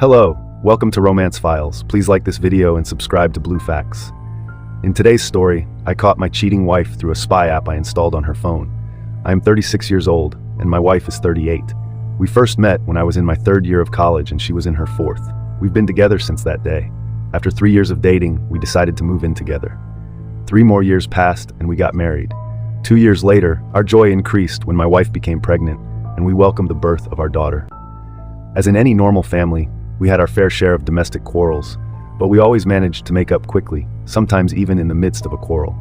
Hello, welcome to Romance Files. Please like this video and subscribe to Blue Facts. In today's story, I caught my cheating wife through a spy app I installed on her phone. I am 36 years old, and my wife is 38. We first met when I was in my third year of college and she was in her fourth. We've been together since that day. After 3 years of dating, we decided to move in together. 3 more years passed and we got married. 2 years later, our joy increased when my wife became pregnant, and we welcomed the birth of our daughter. As in any normal family, we had our fair share of domestic quarrels, but we always managed to make up quickly, sometimes even in the midst of a quarrel.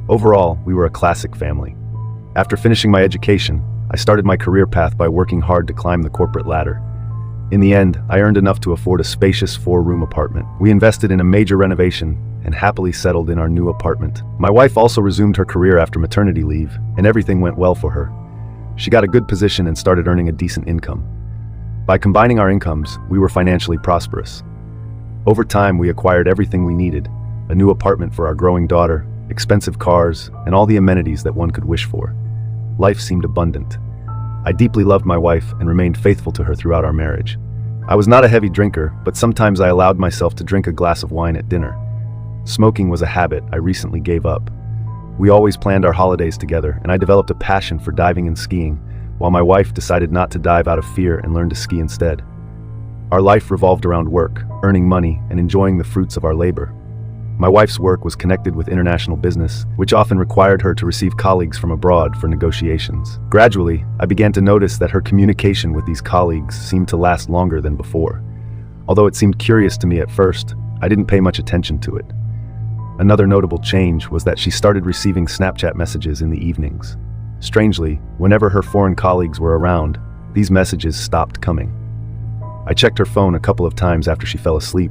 Overall, we were a classic family. After finishing my education, I started my career path by working hard to climb the corporate ladder. In the end, I earned enough to afford a spacious 4-room apartment. We invested in a major renovation and happily settled in our new apartment. My wife also resumed her career after maternity leave, and everything went well for her. She got a good position and started earning a decent income. By combining our incomes, we were financially prosperous. Over time, we acquired everything we needed: a new apartment for our growing daughter, expensive cars, and all the amenities that one could wish for. Life seemed abundant. I deeply loved my wife and remained faithful to her throughout our marriage. I was not a heavy drinker, but sometimes I allowed myself to drink a glass of wine at dinner. Smoking was a habit I recently gave up. We always planned our holidays together, and I developed a passion for diving and skiing, while my wife decided not to dive out of fear and learn to ski instead. Our life revolved around work, earning money, and enjoying the fruits of our labor. My wife's work was connected with international business, which often required her to receive colleagues from abroad for negotiations. Gradually, I began to notice that her communication with these colleagues seemed to last longer than before. Although it seemed curious to me at first, I didn't pay much attention to it. Another notable change was that she started receiving Snapchat messages in the evenings. Strangely, whenever her foreign colleagues were around, these messages stopped coming. I checked her phone a couple of times after she fell asleep,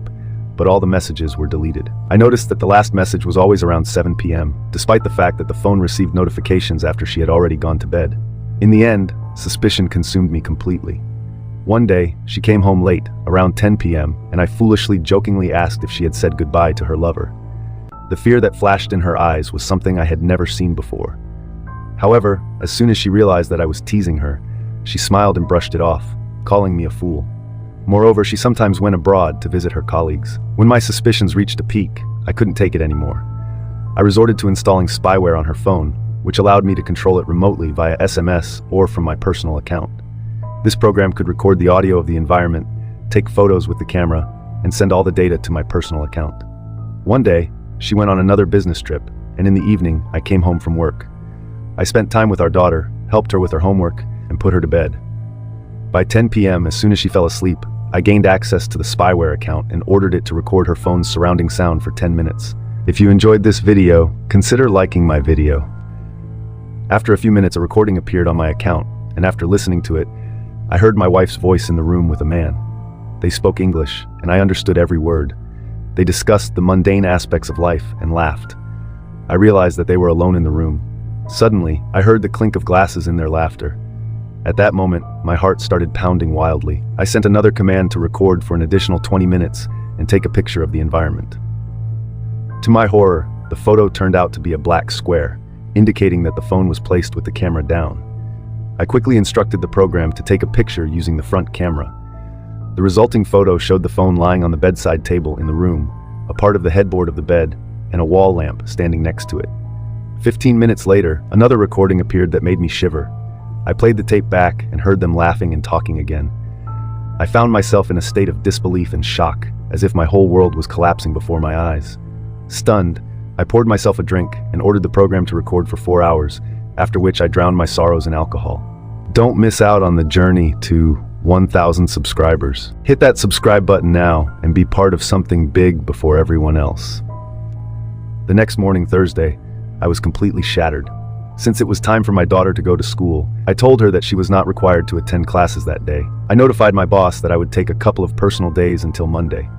but all the messages were deleted. I noticed that the last message was always around 7 p.m., despite the fact that the phone received notifications after she had already gone to bed. In the end, suspicion consumed me completely. One day, she came home late, around 10 p.m., and I foolishly jokingly asked if she had said goodbye to her lover. The fear that flashed in her eyes was something I had never seen before. However, as soon as she realized that I was teasing her, she smiled and brushed it off, calling me a fool. Moreover, she sometimes went abroad to visit her colleagues. When my suspicions reached a peak, I couldn't take it anymore. I resorted to installing spyware on her phone, which allowed me to control it remotely via SMS or from my personal account. This program could record the audio of the environment, take photos with the camera, and send all the data to my personal account. One day, she went on another business trip, and in the evening, I came home from work. I spent time with our daughter, helped her with her homework, and put her to bed. By 10 p.m., as soon as she fell asleep, I gained access to the Spyware account and ordered it to record her phone's surrounding sound for 10 minutes. If you enjoyed this video, consider liking my video. After a few minutes, a recording appeared on my account, and after listening to it, I heard my wife's voice in the room with a man. They spoke English, and I understood every word. They discussed the mundane aspects of life and laughed. I realized that they were alone in the room. Suddenly, I heard the clink of glasses in their laughter. At that moment, my heart started pounding wildly. I sent another command to record for an additional 20 minutes and take a picture of the environment. To my horror, the photo turned out to be a black square, indicating that the phone was placed with the camera down. I quickly instructed the program to take a picture using the front camera. The resulting photo showed the phone lying on the bedside table in the room, a part of the headboard of the bed, and a wall lamp standing next to it. 15 minutes later, another recording appeared that made me shiver. I played the tape back and heard them laughing and talking again. I found myself in a state of disbelief and shock, as if my whole world was collapsing before my eyes. Stunned, I poured myself a drink and ordered the program to record for 4 hours, after which I drowned my sorrows in alcohol. Don't miss out on the journey to 1,000 subscribers. Hit that subscribe button now and be part of something big before everyone else. The next morning, Thursday, I was completely shattered. Since it was time for my daughter to go to school, I told her that she was not required to attend classes that day. I notified my boss that I would take a couple of personal days until Monday.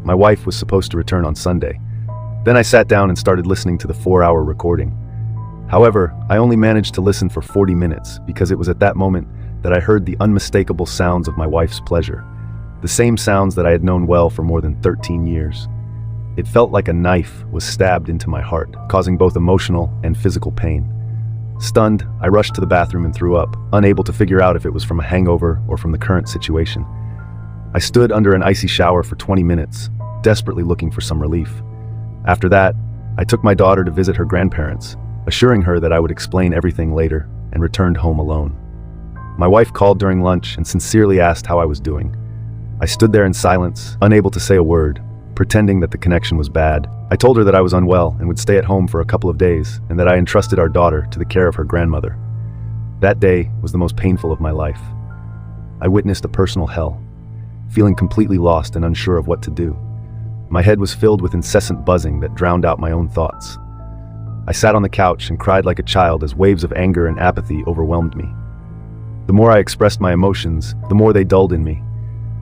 My wife was supposed to return on Sunday. Then I sat down and started listening to the 4-hour recording. However, I only managed to listen for 40 minutes because it was at that moment that I heard the unmistakable sounds of my wife's pleasure, the same sounds that I had known well for more than 13 years. It felt like a knife was stabbed into my heart, causing both emotional and physical pain. Stunned, I rushed to the bathroom and threw up, unable to figure out if it was from a hangover or from the current situation. I stood under an icy shower for 20 minutes, desperately looking for some relief. After that, I took my daughter to visit her grandparents, assuring her that I would explain everything later, and returned home alone. My wife called during lunch and sincerely asked how I was doing. I stood there in silence, unable to say a word, pretending that the connection was bad. I told her that I was unwell and would stay at home for a couple of days, and that I entrusted our daughter to the care of her grandmother. That day was the most painful of my life. I witnessed a personal hell, feeling completely lost and unsure of what to do. My head was filled with incessant buzzing that drowned out my own thoughts. I sat on the couch and cried like a child as waves of anger and apathy overwhelmed me. The more I expressed my emotions, the more they dulled in me.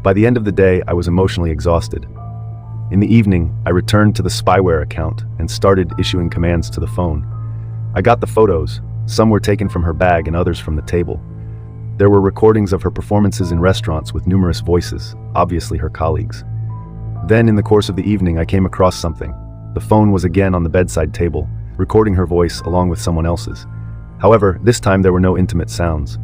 By the end of the day, I was emotionally exhausted. In the evening, I returned to the Spyware account and started issuing commands to the phone. I got the photos. Some were taken from her bag and others from the table. There were recordings of her performances in restaurants with numerous voices, obviously her colleagues. Then, in the course of the evening, I came across something. The phone was again on the bedside table, recording her voice along with someone else's. However, this time there were no intimate sounds.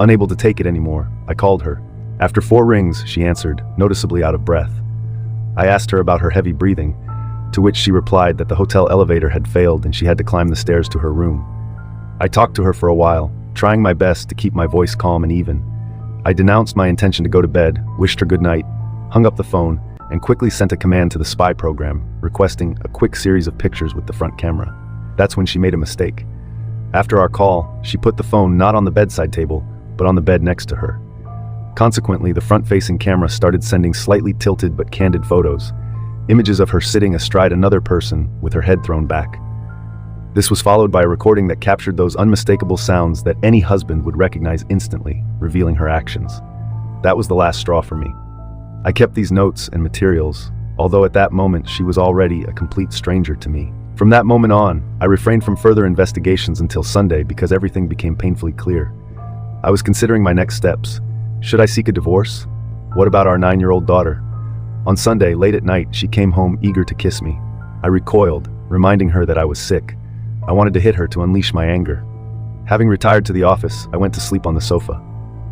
Unable to take it anymore, I called her. After 4 rings, she answered, noticeably out of breath. I asked her about her heavy breathing, to which she replied that the hotel elevator had failed and she had to climb the stairs to her room. I talked to her for a while, trying my best to keep my voice calm and even. I denounced my intention to go to bed, wished her good night, hung up the phone, and quickly sent a command to the spy program, requesting a quick series of pictures with the front camera. That's when she made a mistake. After our call, she put the phone not on the bedside table, but on the bed next to her. Consequently, the front-facing camera started sending slightly tilted but candid photos, images of her sitting astride another person with her head thrown back. This was followed by a recording that captured those unmistakable sounds that any husband would recognize instantly, revealing her actions. That was the last straw for me. I kept these notes and materials, although at that moment she was already a complete stranger to me. From that moment on, I refrained from further investigations until Sunday because everything became painfully clear. I was considering my next steps. Should I seek a divorce? What about our 9-year-old daughter? On Sunday, late at night, she came home eager to kiss me. I recoiled, reminding her that I was sick. I wanted to hit her to unleash my anger. Having retired to the office, I went to sleep on the sofa.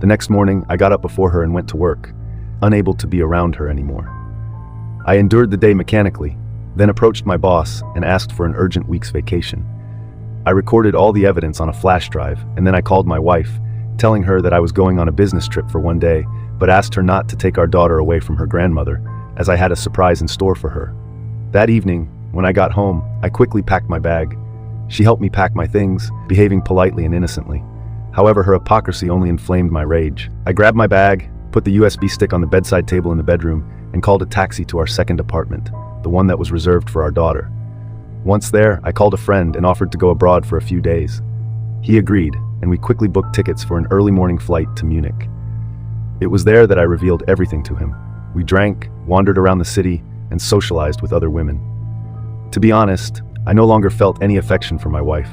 The next morning, I got up before her and went to work, unable to be around her anymore. I endured the day mechanically, then approached my boss and asked for an urgent week's vacation. I recorded all the evidence on a flash drive, and then I called my wife, telling her that I was going on a business trip for one day, but asked her not to take our daughter away from her grandmother, as I had a surprise in store for her. That evening, when I got home, I quickly packed my bag. She helped me pack my things, behaving politely and innocently. However, her hypocrisy only inflamed my rage. I grabbed my bag, put the USB stick on the bedside table in the bedroom, and called a taxi to our second apartment, the one that was reserved for our daughter. Once there, I called a friend and offered to go abroad for a few days. He agreed, and we quickly booked tickets for an early morning flight to Munich. It was there that I revealed everything to him. We drank, wandered around the city, and socialized with other women. To be honest, I no longer felt any affection for my wife.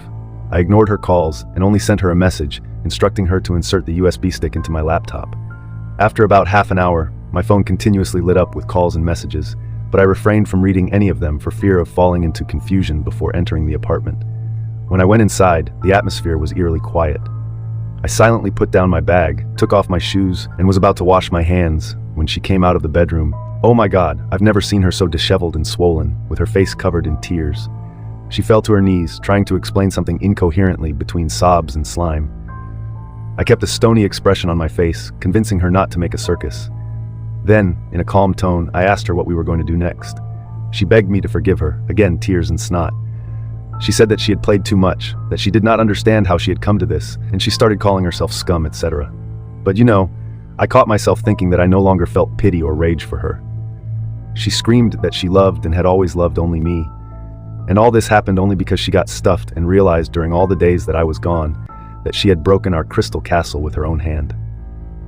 I ignored her calls and only sent her a message instructing her to insert the USB stick into my laptop. After about half an hour, my phone continuously lit up with calls and messages, but I refrained from reading any of them for fear of falling into confusion before entering the apartment. When I went inside, the atmosphere was eerily quiet. I silently put down my bag, took off my shoes, and was about to wash my hands when she came out of the bedroom. Oh my God, I've never seen her so disheveled and swollen, with her face covered in tears. She fell to her knees, trying to explain something incoherently between sobs and slime. I kept a stony expression on my face, convincing her not to make a circus. Then, in a calm tone, I asked her what we were going to do next. She begged me to forgive her, again tears and snot. She said that she had played too much, that she did not understand how she had come to this, and she started calling herself scum, etc. But you know, I caught myself thinking that I no longer felt pity or rage for her. She screamed that she loved and had always loved only me. And all this happened only because she got stuffed and realized during all the days that I was gone that she had broken our crystal castle with her own hand.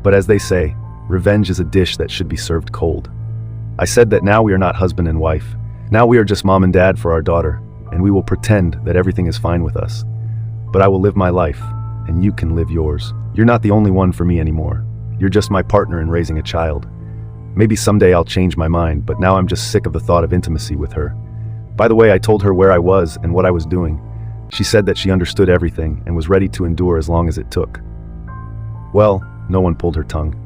But as they say, revenge is a dish that should be served cold. I said that now we are not husband and wife. Now we are just mom and dad for our daughter, and we will pretend that everything is fine with us. But I will live my life, and you can live yours. You're not the only one for me anymore. You're just my partner in raising a child. Maybe someday I'll change my mind, but now I'm just sick of the thought of intimacy with her. By the way, I told her where I was and what I was doing. She said that she understood everything and was ready to endure as long as it took. Well, no one pulled her tongue.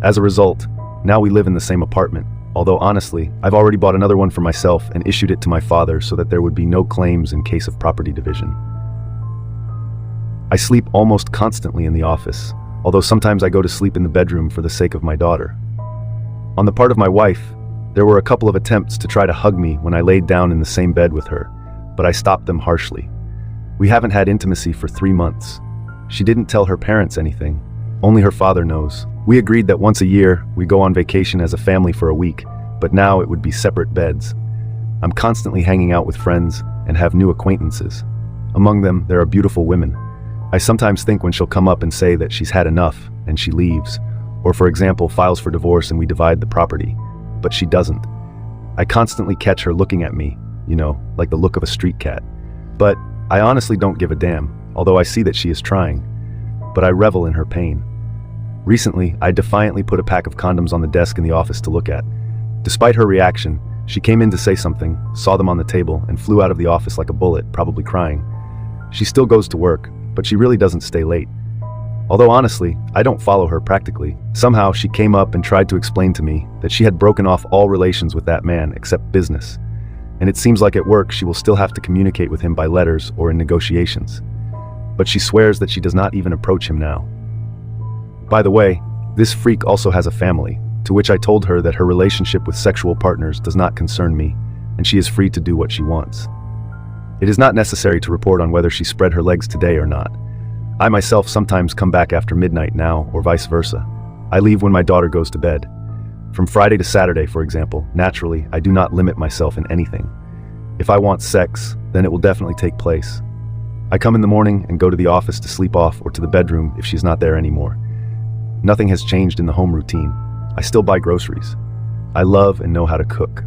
As a result, Now we live in the same apartment, although honestly, I've already bought another one for myself and issued it to my father so that there would be no claims in case of property division. I sleep almost constantly in the office, although sometimes I go to sleep in the bedroom for the sake of my daughter. On the part of my wife, there were a couple of attempts to try to hug me when I laid down in the same bed with her, but I stopped them harshly. We haven't had intimacy for 3 months. She didn't tell her parents anything. Only her father knows. We agreed that once a year, we go on vacation as a family for a week, but now it would be separate beds. I'm constantly hanging out with friends and have new acquaintances. Among them, there are beautiful women. I sometimes think when she'll come up and say that she's had enough and she leaves, or for example, files for divorce and we divide the property, but she doesn't. I constantly catch her looking at me, like the look of a street cat. But I honestly don't give a damn, although I see that she is trying. But I revel in her pain. Recently, I defiantly put a pack of condoms on the desk in the office to look at. Despite her reaction, she came in to say something, saw them on the table, and flew out of the office like a bullet, probably crying. She still goes to work, but she really doesn't stay late. Although honestly, I don't follow her practically. Somehow she came up and tried to explain to me that she had broken off all relations with that man except business. And it seems like at work she will still have to communicate with him by letters or in negotiations. But she swears that she does not even approach him now. By the way, this freak also has a family, to which I told her that her relationship with sexual partners does not concern me, and she is free to do what she wants. It is not necessary to report on whether she spread her legs today or not. I myself sometimes come back after midnight now, or vice versa. I leave when my daughter goes to bed. From Friday to Saturday, for example, naturally, I do not limit myself in anything. If I want sex, then it will definitely take place. I come in the morning and go to the office to sleep off or to the bedroom if she's not there anymore. Nothing has changed in the home routine. I still buy groceries. I love and know how to cook.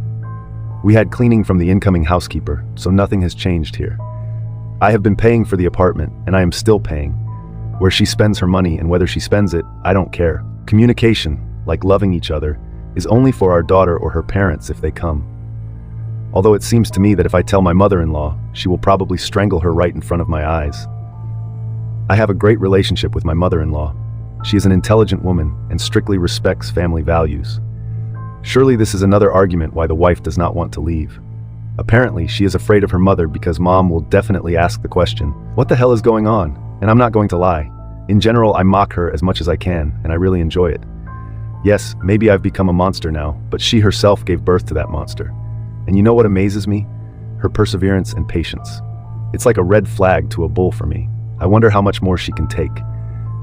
We had cleaning from the incoming housekeeper, so nothing has changed here. I have been paying for the apartment, and I am still paying. Where she spends her money and whether she spends it, I don't care. Communication, like loving each other, is only for our daughter or her parents if they come. Although it seems to me that if I tell my mother-in-law, she will probably strangle her right in front of my eyes. I have a great relationship with my mother-in-law. She is an intelligent woman and strictly respects family values. Surely this is another argument why the wife does not want to leave. Apparently, she is afraid of her mother because mom will definitely ask the question, "What the hell is going on?" And I'm not going to lie. In general, I mock her as much as I can, and I really enjoy it. Yes, maybe I've become a monster now, but she herself gave birth to that monster. And you know what amazes me? Her perseverance and patience. It's like a red flag to a bull for me. I wonder how much more she can take.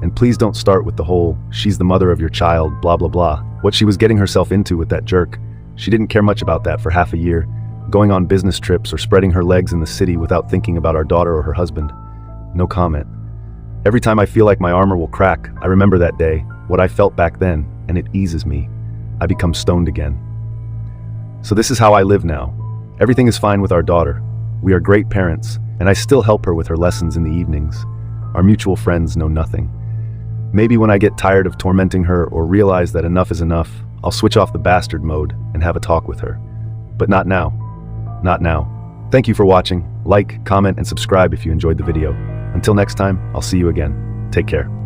And please don't start with the whole, "she's the mother of your child, blah blah blah." What she was getting herself into with that jerk. She didn't care much about that for half a year, going on business trips or spreading her legs in the city without thinking about our daughter or her husband. No comment. Every time I feel like my armor will crack, I remember that day, what I felt back then, and it eases me. I become stoned again. So this is how I live now. Everything is fine with our daughter. We are great parents, and I still help her with her lessons in the evenings. Our mutual friends know nothing. Maybe when I get tired of tormenting her or realize that enough is enough, I'll switch off the bastard mode and have a talk with her. But not now. Not now. Thank you for watching. Like, comment, and subscribe if you enjoyed the video. Until next time, I'll see you again. Take care.